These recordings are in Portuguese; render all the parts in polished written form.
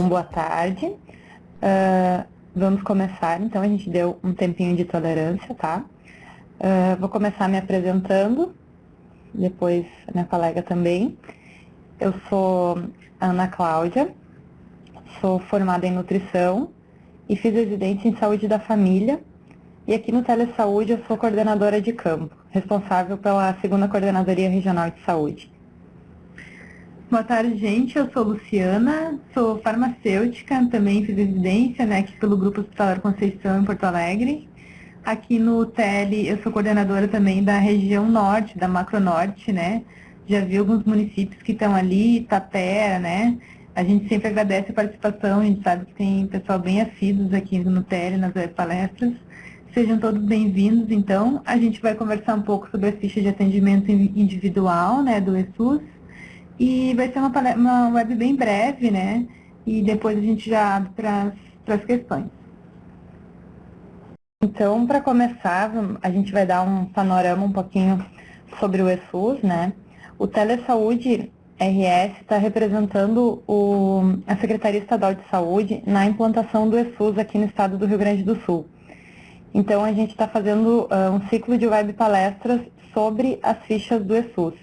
Boa tarde. Vamos começar, então a gente deu um tempinho de tolerância, tá? Vou começar me apresentando, depois a minha colega também. Eu sou Ana Cláudia, sou formada em nutrição e fiz residência em saúde da família. E aqui no Telesaúde eu sou coordenadora de campo, responsável pela 2ª Coordenadoria Regional de Saúde. Boa tarde, gente. Eu sou Luciana, sou farmacêutica, também fiz residência, né, aqui pelo Grupo Hospitalar Conceição, em Porto Alegre. Aqui no Tele, eu sou coordenadora também da região norte, da Macro Norte, né. Já vi alguns municípios que estão ali, Tapera, né. A gente sempre agradece a participação, a gente sabe que tem pessoal bem assíduos aqui no Tele, nas palestras. Sejam todos bem-vindos, então. A gente vai conversar um pouco sobre a ficha de atendimento individual, né, do ESUS. E vai ser uma web bem breve, né? E depois a gente já abre para as questões. Então, para começar, a gente vai dar um panorama um pouquinho sobre o ESUS, né? O Telesaúde RS está representando a Secretaria Estadual de Saúde na implantação do ESUS aqui no estado do Rio Grande do Sul. Então, a gente está fazendo um ciclo de web palestras sobre as fichas do ESUS.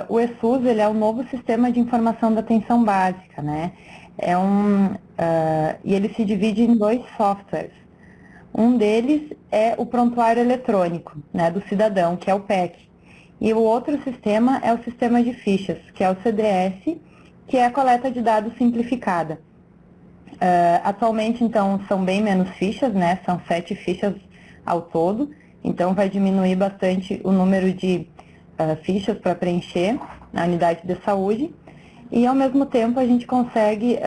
O ESUS ele é o novo sistema de informação da atenção básica, né? E ele se divide em 2 softwares. Um deles é o prontuário eletrônico, né, do cidadão, que é o PEC. E o outro sistema é o sistema de fichas, que é o CDS, que é a coleta de dados simplificada. Atualmente, então, são bem menos fichas, né? São 7 fichas ao todo. Então, vai diminuir bastante o número de fichas para preencher na unidade de saúde e, ao mesmo tempo, a gente consegue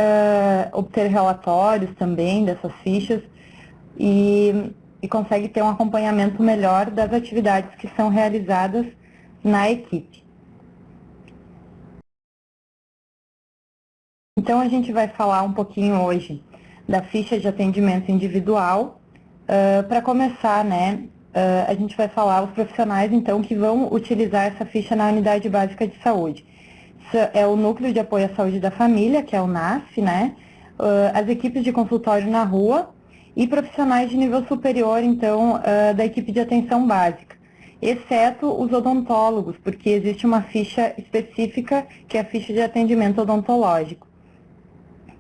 obter relatórios também dessas fichas e consegue ter um acompanhamento melhor das atividades que são realizadas na equipe. Então, a gente vai falar um pouquinho hoje da ficha de atendimento individual. Para começar, né, a gente vai falar os profissionais, então, que vão utilizar essa ficha na Unidade Básica de Saúde. É o Núcleo de Apoio à Saúde da Família, que é o NAF, né? As equipes de consultório na rua e profissionais de nível superior, então, da equipe de atenção básica, exceto os odontólogos, porque existe uma ficha específica, que é a ficha de atendimento odontológico.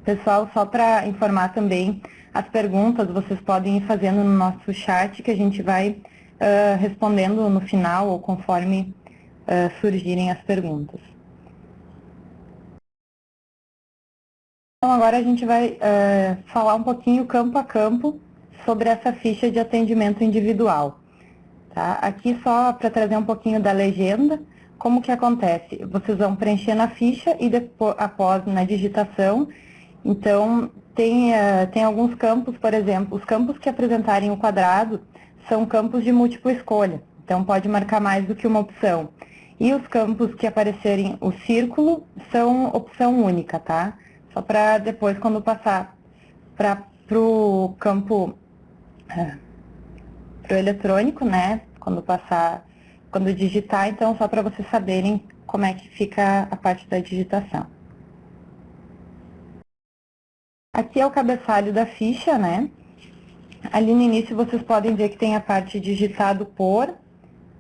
Pessoal, só para informar também, as perguntas vocês podem ir fazendo no nosso chat, que a gente vai respondendo no final ou conforme surgirem as perguntas. Então, agora a gente vai falar um pouquinho campo a campo sobre essa ficha de atendimento individual. Tá? Aqui só para trazer um pouquinho da legenda, como que acontece? Vocês vão preencher na ficha e depois, após na digitação. Então, tem alguns campos, por exemplo, os campos que apresentarem o quadrado são campos de múltipla escolha, então pode marcar mais do que uma opção. E os campos que aparecerem o círculo são opção única, tá? Só para depois, quando passar para o campo pro eletrônico, né? Quando digitar, então, só para vocês saberem como é que fica a parte da digitação. Aqui é o cabeçalho da ficha, né? Ali no início vocês podem ver que tem a parte digitado por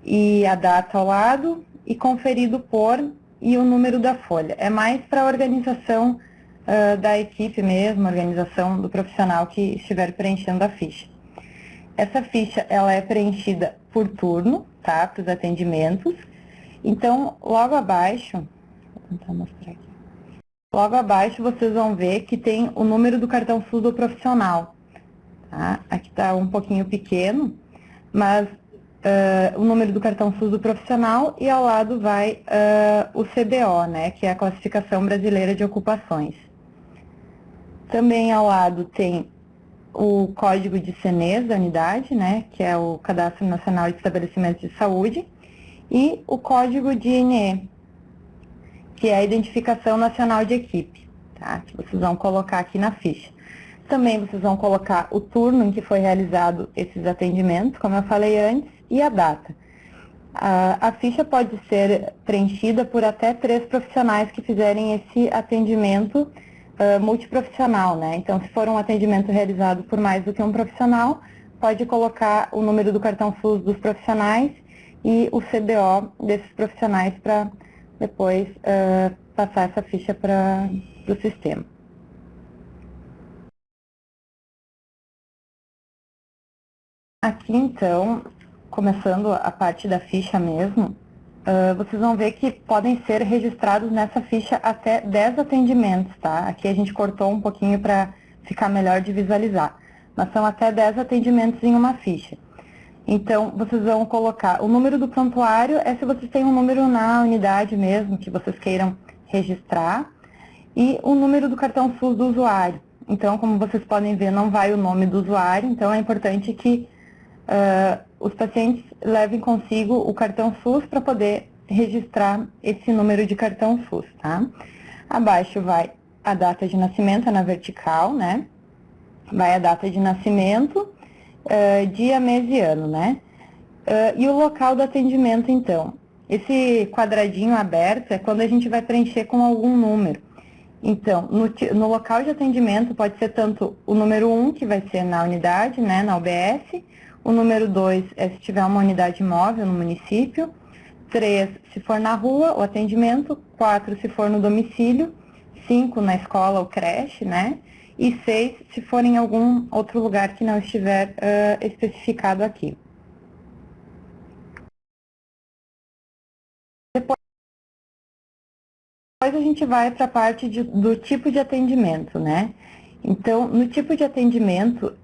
e a data ao lado e conferido por e o número da folha. É mais para a organização da equipe mesmo, organização do profissional que estiver preenchendo a ficha. Essa ficha, ela é preenchida por turno, tá? Para os atendimentos. Então, logo abaixo, vou tentar mostrar aqui. Logo abaixo, vocês vão ver que tem o número do cartão SUS do profissional. Tá? Aqui está um pouquinho pequeno, mas o número do cartão SUS do profissional e ao lado vai o CBO, né, que é a Classificação Brasileira de Ocupações. Também ao lado tem o código de CNES da unidade, né, que é o Cadastro Nacional de Estabelecimentos de Saúde, e o código de INE, que é a Identificação Nacional de Equipe, tá? Que vocês vão colocar aqui na ficha. Também vocês vão colocar o turno em que foi realizado esses atendimentos, como eu falei antes, e a data. A ficha pode ser preenchida por até 3 profissionais que fizerem esse atendimento multiprofissional, né? Então, se for um atendimento realizado por mais do que um profissional, pode colocar o número do cartão SUS dos profissionais e o CBO desses profissionais para depois passar essa ficha para o sistema. Aqui, então, começando a parte da ficha mesmo, vocês vão ver que podem ser registrados nessa ficha até 10 atendimentos, tá? Aqui a gente cortou um pouquinho para ficar melhor de visualizar, mas são até 10 atendimentos em uma ficha. Então, vocês vão colocar o número do prontuário, se vocês têm um número na unidade mesmo, que vocês queiram registrar, e o número do cartão SUS do usuário. Então, como vocês podem ver, não vai o nome do usuário, então é importante que os pacientes levem consigo o cartão SUS para poder registrar esse número de cartão SUS, tá? Abaixo vai a data de nascimento, na vertical, né? Vai a data de nascimento, dia, mês e ano, né? E o local do atendimento, então. Esse quadradinho aberto é quando a gente vai preencher com algum número. Então, no local de atendimento pode ser tanto o número 1, que vai ser na unidade, né, na UBS, o número 2 é se tiver uma unidade móvel no município, 3 se for na rua, o atendimento, 4 se for no domicílio, 5 na escola ou creche, né, e 6 se for em algum outro lugar que não estiver especificado aqui. Depois a gente vai para a parte do tipo de atendimento, né? Então, no tipo de atendimento,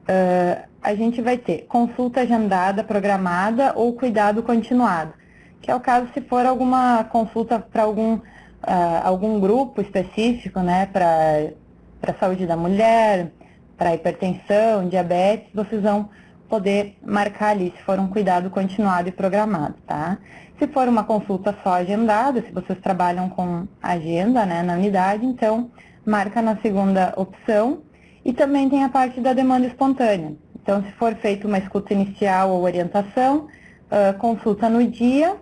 a gente vai ter consulta agendada, programada ou cuidado continuado, que é o caso se for alguma consulta para algum grupo específico, né? Para a saúde da mulher, para hipertensão, diabetes, vocês vão poder marcar ali se for um cuidado continuado e programado, tá? Se for uma consulta só agendada, se vocês trabalham com agenda, né, na unidade, então marca na segunda opção. E também tem a parte da demanda espontânea. Então, se for feita uma escuta inicial ou orientação, consulta no dia,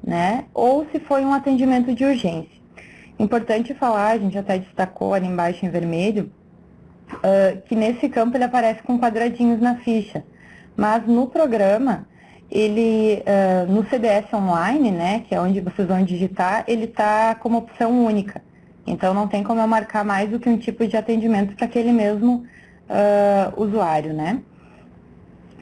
né, ou se foi um atendimento de urgência. Importante falar, a gente até destacou ali embaixo em vermelho, que nesse campo ele aparece com quadradinhos na ficha. Mas no programa, ele, no CDS online, né, que é onde vocês vão digitar, ele está como opção única. Então, não tem como eu marcar mais do que um tipo de atendimento para aquele mesmo usuário, né?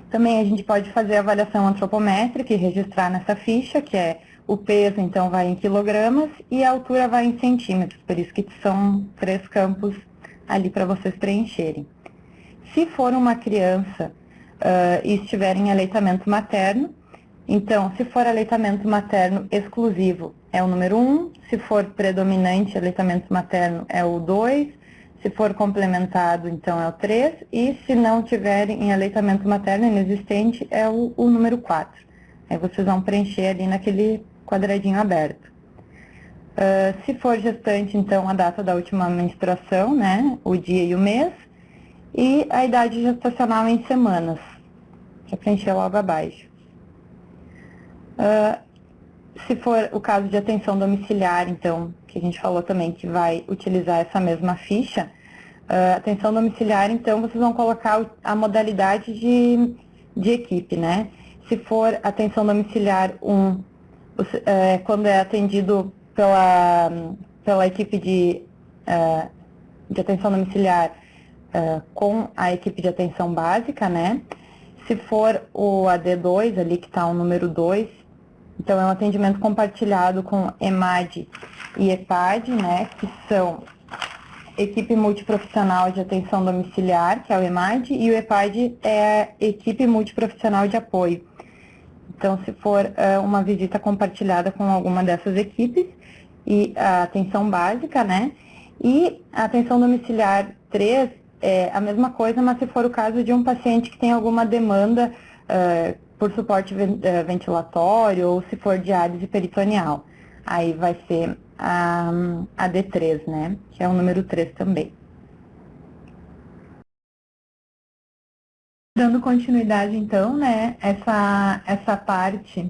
Também a gente pode fazer a avaliação antropométrica e registrar nessa ficha, que é o peso, então, vai em quilogramas e a altura vai em centímetros, por isso que são 3 campos ali para vocês preencherem. Se for uma criança e estiver em aleitamento materno, então, se for aleitamento materno exclusivo, é o número 1, se for predominante aleitamento materno, é o 2, se for complementado, então é o 3, e se não tiver em aleitamento materno inexistente, é o número 4. Aí vocês vão preencher ali naquele quadradinho aberto. Se for gestante, então, a data da última menstruação, né, o dia e o mês, e a idade gestacional em semanas, que é preencher logo abaixo. Se for o caso de atenção domiciliar, então, que a gente falou também que vai utilizar essa mesma ficha, atenção domiciliar, então, vocês vão colocar a modalidade de equipe, né? Se for atenção domiciliar 1, quando é atendido pela equipe de atenção domiciliar com a equipe de atenção básica, né? Se for o AD2 ali, que está o número 2, então é um atendimento compartilhado com EMAD e EPAD, né? Que são equipe multiprofissional de atenção domiciliar, que é o EMAD, e o EPAD é a equipe multiprofissional de apoio. Então, se for uma visita compartilhada com alguma dessas equipes, e a atenção básica, né? E a atenção domiciliar 3 é a mesma coisa, mas se for o caso de um paciente que tem alguma demanda por suporte ventilatório ou se for diálise peritoneal. Aí vai ser a D3, né? Que é o número 3 também. Dando continuidade, então, né? Essa parte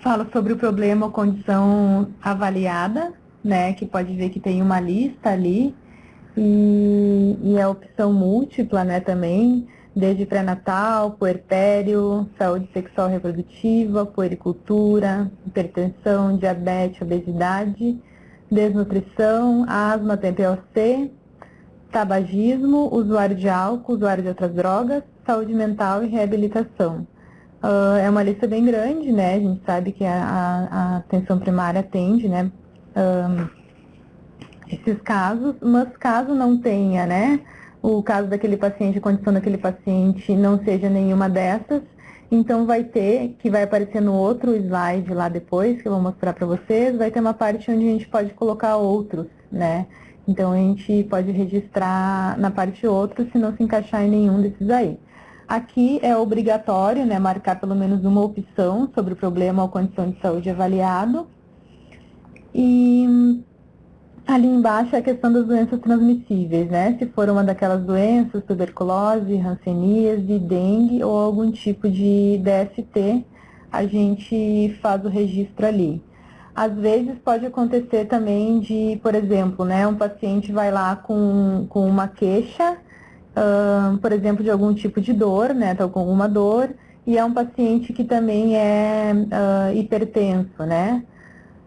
fala sobre o problema ou condição avaliada, né? Que pode ver que tem uma lista ali. E a opção múltipla, né, também, desde pré-natal, puerpério, saúde sexual reprodutiva, puericultura, hipertensão, diabetes, obesidade, desnutrição, asma, TPOC, tabagismo, usuário de álcool, usuário de outras drogas, saúde mental e reabilitação. É uma lista bem grande, né? A gente sabe que a atenção primária atende, né? Esses casos, mas caso não tenha, né? O caso daquele paciente, a condição daquele paciente não seja nenhuma dessas, então vai ter, que vai aparecer no outro slide lá depois, que eu vou mostrar para vocês, vai ter uma parte onde a gente pode colocar outros, né? Então a gente pode registrar na parte outros se não se encaixar em nenhum desses aí. Aqui é obrigatório, né, marcar pelo menos uma opção sobre o problema ou condição de saúde avaliado. E ali embaixo é a questão das doenças transmissíveis, né? Se for uma daquelas doenças, tuberculose, hanseníase, dengue ou algum tipo de DST, a gente faz o registro ali. Às vezes pode acontecer também de, por exemplo, né, um paciente vai lá com uma queixa, por exemplo, de algum tipo de dor, né, tá com alguma dor, e é um paciente que também é hipertenso, né?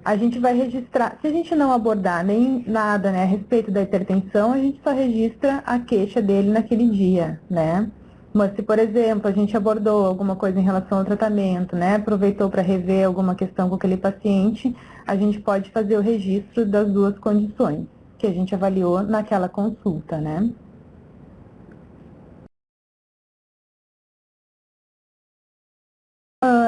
A gente vai registrar, se a gente não abordar nem nada, né, a respeito da hipertensão, a gente só registra a queixa dele naquele dia, né? Mas se, por exemplo, a gente abordou alguma coisa em relação ao tratamento, né, aproveitou para rever alguma questão com aquele paciente, a gente pode fazer o registro das duas condições que a gente avaliou naquela consulta, né?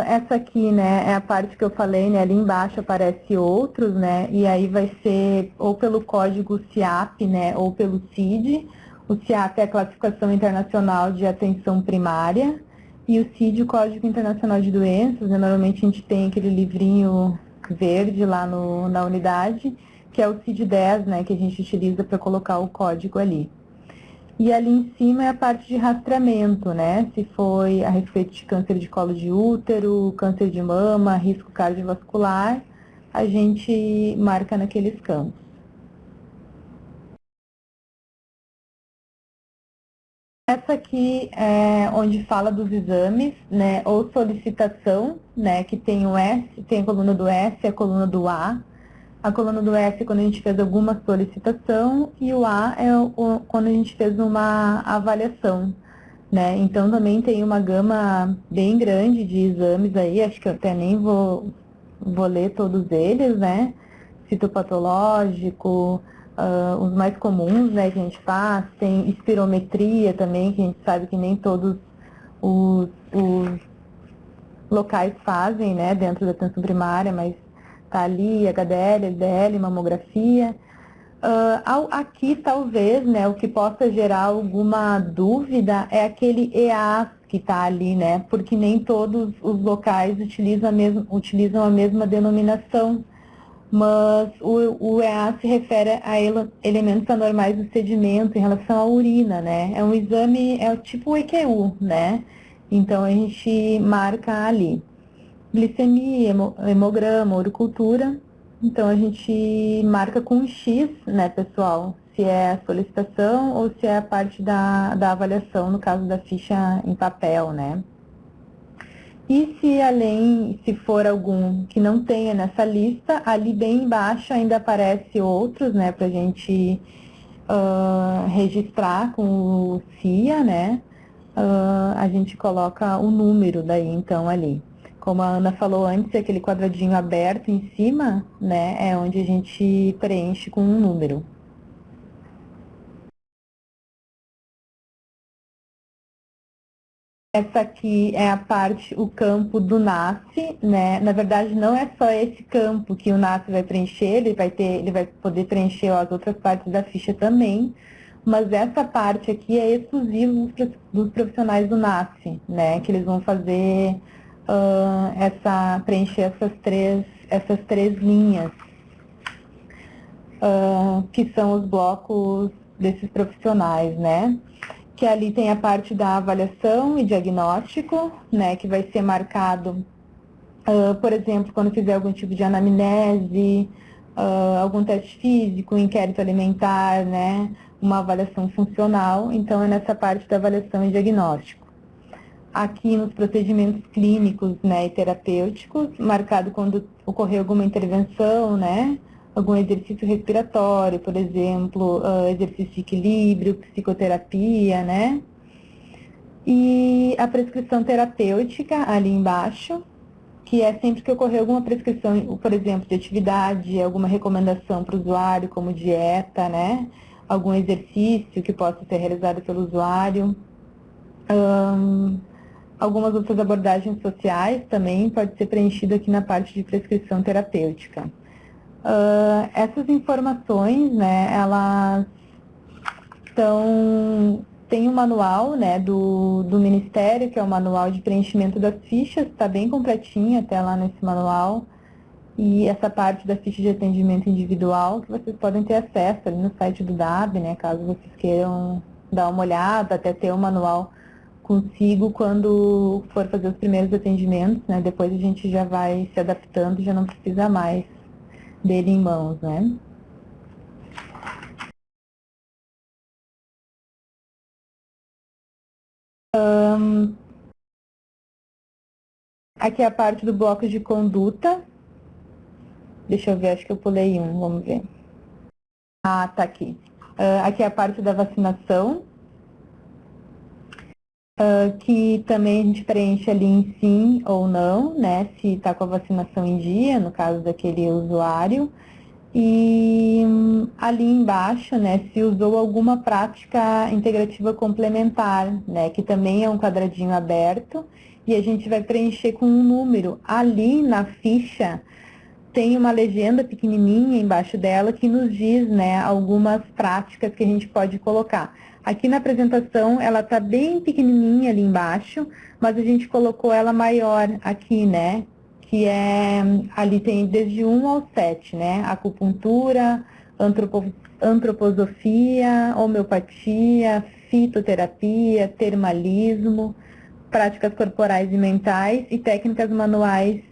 Essa aqui, né, é a parte que eu falei, né, ali embaixo aparece outros, né, e aí vai ser ou pelo código CIAP, né, ou pelo CID. O CIAP é a Classificação Internacional de Atenção Primária, e o CID, o Código Internacional de Doenças, né, normalmente a gente tem aquele livrinho verde lá na unidade, que é o CID-10, né, que a gente utiliza para colocar o código ali. E ali em cima é a parte de rastreamento, né? Se foi a respeito de câncer de colo de útero, câncer de mama, risco cardiovascular, a gente marca naqueles campos. Essa aqui é onde fala dos exames, né? Ou solicitação, né? Que tem o S, tem a coluna do S e a coluna do A. A coluna do S é quando a gente fez alguma solicitação e o A é quando a gente fez uma avaliação, né? Então também tem uma gama bem grande de exames aí, acho que eu até nem vou ler todos eles, né? Citopatológico, os mais comuns, né, que a gente faz, tem espirometria também, que a gente sabe que nem todos os locais fazem, né, dentro da atenção primária, mas tá ali, HDL, LDL, mamografia. Aqui, talvez, né, o que possa gerar alguma dúvida é aquele EAS que está ali, né, porque nem todos os locais utilizam a mesma denominação, mas o EAS se refere a elementos anormais do sedimento em relação à urina, né, é um exame, é tipo o EQU, né, então a gente marca ali. Glicemia, hemograma, uricultura. Então a gente marca com um X, né, pessoal? Se é a solicitação ou se é a parte da avaliação, no caso da ficha em papel, né? E se for algum que não tenha nessa lista, ali bem embaixo ainda aparece outros, né, pra gente registrar com o CIA, né? A gente coloca o número daí, então, ali. Como a Ana falou antes, aquele quadradinho aberto em cima, né, é onde a gente preenche com um número. Essa aqui é a parte, o campo do NASCE, né? Na verdade, não é só esse campo que o NASCE vai preencher, ele vai poder preencher as outras partes da ficha também, mas essa parte aqui é exclusiva dos profissionais do NASCE, né? Que eles vão fazer preencher essas três linhas, que são os blocos desses profissionais, né? Que ali tem a parte da avaliação e diagnóstico, né? Que vai ser marcado, por exemplo, quando fizer algum tipo de anamnese, algum teste físico, inquérito alimentar, né? uma avaliação funcional, então é nessa parte da avaliação e diagnóstico. Aqui nos procedimentos clínicos, né, e terapêuticos, marcado quando ocorreu alguma intervenção, né, algum exercício respiratório, por exemplo, exercício de equilíbrio, psicoterapia, né, e a prescrição terapêutica ali embaixo, que é sempre que ocorrer alguma prescrição, por exemplo, de atividade, alguma recomendação para o usuário, como dieta, né, algum exercício que possa ser realizado pelo usuário. Algumas outras abordagens sociais também pode ser preenchido aqui na parte de prescrição terapêutica. Essas informações, né, elas tem um manual, né, do Ministério, que é o manual de preenchimento das fichas, está bem completinho até lá nesse manual. E essa parte da ficha de atendimento individual, que vocês podem ter acesso ali no site do DAB, né, caso vocês queiram dar uma olhada, até ter o manual consigo quando for fazer os primeiros atendimentos, né, depois a gente já vai se adaptando e já não precisa mais dele em mãos, né. Aqui é a parte do bloco de conduta. Deixa eu ver, acho que eu pulei um, vamos ver. Ah, tá aqui. Aqui é a parte da vacinação, que também a gente preenche ali em sim ou não, né, se está com a vacinação em dia, no caso daquele usuário. E ali embaixo, né, se usou alguma prática integrativa complementar, né, que também é um quadradinho aberto, e a gente vai preencher com um número. Ali na ficha tem uma legenda pequenininha embaixo dela que nos diz, né, algumas práticas que a gente pode colocar. Aqui na apresentação ela está bem pequenininha ali embaixo, mas a gente colocou ela maior aqui, né, que é, ali tem desde 1 ao 7, né, acupuntura, antroposofia, homeopatia, fitoterapia, termalismo, práticas corporais e mentais e técnicas manuais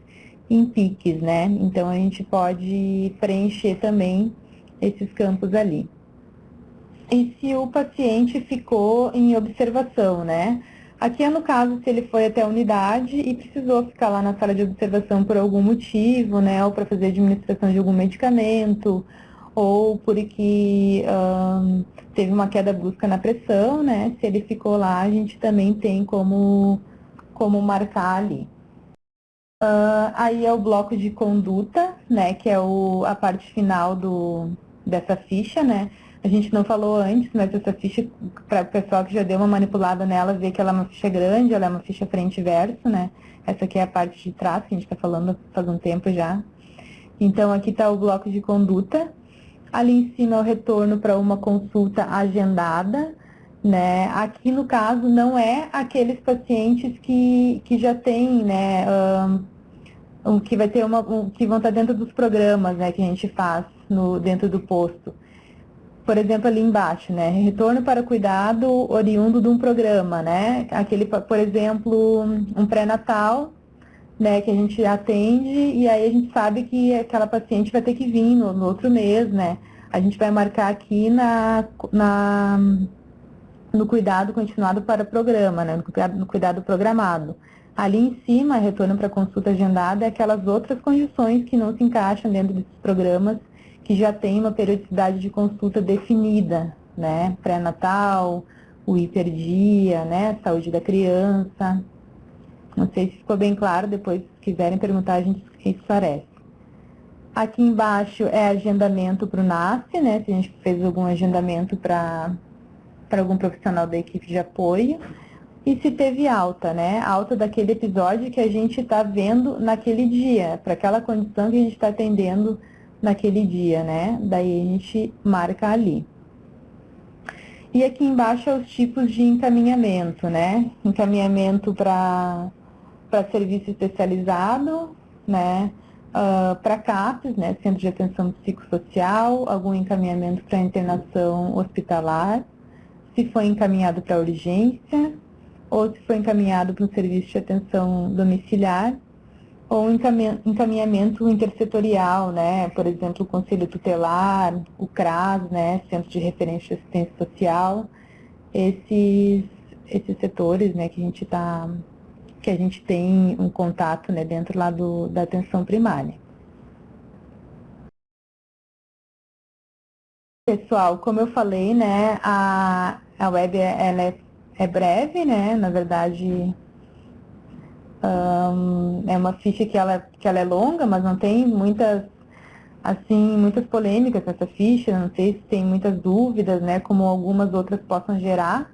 em piques, né? Então, a gente pode preencher também esses campos ali. E se o paciente ficou em observação, né? Aqui é no caso se ele foi até a unidade e precisou ficar lá na sala de observação por algum motivo, né? Ou para fazer administração de algum medicamento, ou porque teve uma queda brusca na pressão, né? Se ele ficou lá, a gente também tem como marcar ali. Aí é o bloco de conduta, né, que é a parte final dessa ficha, né. A gente não falou antes, mas essa ficha, para o pessoal que já deu uma manipulada nela, vê que ela é uma ficha grande, ela é uma ficha frente e verso, né. Essa aqui é a parte de trás, que a gente está falando faz um tempo já. Então, aqui está o bloco de conduta. Ali em cima é o retorno para uma consulta agendada, né? Aqui, no caso, não é aqueles pacientes que já têm, né, que vai ter que vão estar dentro dos programas, né, que a gente faz dentro do posto. Por exemplo, ali embaixo, né, retorno para cuidado oriundo de um programa, né, aquele, por exemplo, um pré-natal, né, que a gente atende e aí a gente sabe que aquela paciente vai ter que vir no outro mês, né, a gente vai marcar aqui no cuidado continuado para programa, né, no cuidado programado. Ali em cima, retorno para consulta agendada, é aquelas outras condições que não se encaixam dentro desses programas, que já tem uma periodicidade de consulta definida, né, pré-natal, o hiperdia, né, saúde da criança. Não sei se ficou bem claro, depois, se quiserem perguntar, a gente esclarece. Aqui embaixo é agendamento para o NASP, né, se a gente fez algum agendamento para algum profissional da equipe de apoio. E se teve alta, né, alta daquele episódio que a gente está vendo naquele dia, para aquela condição que a gente está atendendo naquele dia, né, daí a gente marca ali. E aqui embaixo é os tipos de encaminhamento, né, encaminhamento para serviço especializado, né, para CAPS, né, Centro de Atenção Psicossocial, algum encaminhamento para internação hospitalar, se foi encaminhado para urgência, ou se foi encaminhado para um serviço de atenção domiciliar, ou encaminhamento intersetorial, né? Por exemplo, o Conselho Tutelar, o CRAS, né? Centro de Referência de Assistência Social, esses setores, né? Que a gente tem um contato, né? Dentro lá da atenção primária. Pessoal, como eu falei, né? A web ela é breve, né? Na verdade, é uma ficha que ela é longa, mas não tem muitas polêmicas nessa ficha, não sei se tem muitas dúvidas, né, como algumas outras possam gerar,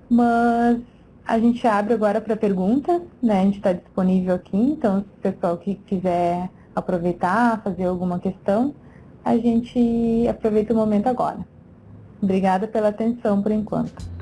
mas a gente abre agora para perguntas, né, a gente está disponível aqui, então se o pessoal que quiser aproveitar, fazer alguma questão, a gente aproveita o momento agora. Obrigada pela atenção por enquanto.